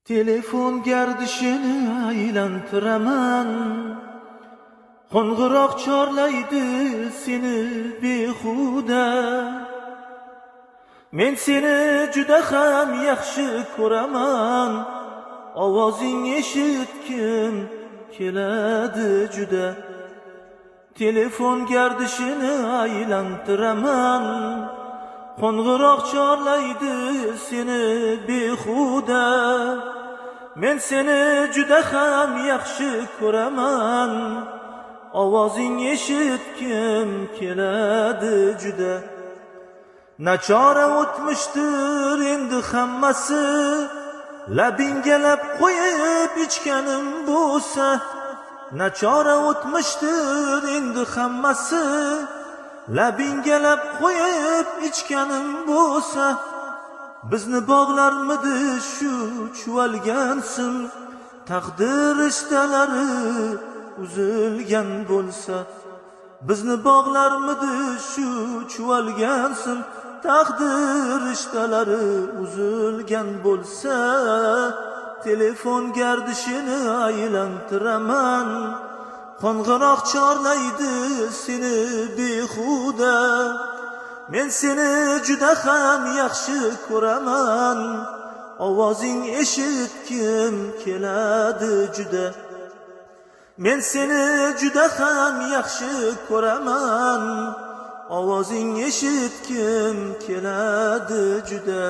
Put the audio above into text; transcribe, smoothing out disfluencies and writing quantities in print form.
Telefon gardishini aylantiraman, qo'ng'iroq chorlaydi seni behuda. Men seni juda ham yaxshi ko'raman, ovozing eshitgim keladi juda. Telefon gardishini aylantiraman, qo'ng'iroq chorlaydi seni behuda. Men seni juda ham yaxshi ko'raman, ovozing eshitgim keladi juda. Nachora o'tmishdir endi hammasi, labingalab qo'yib ichganim bo'lsa. Nachora o'tmishdir endi hammasi, labingalab qo'yib ichganim bo'lsa. Bizni bog'larmidi shu chuvalgansin, taqdir rishtalari uzilgan bo'lsa. Bizni bog'larmidi shu chuvalgansin, taqdir rishtalari uzilgan bo'lsa. Telefon gardishini aylantiraman, qo'ng'iroq chorlaydi seni behuda. Men seni juda ham yaxshi ko'raman, ovozing eshitgim keladi juda. Men seni juda ham yaxshi ko'raman, ovozing eshitgim keladi juda.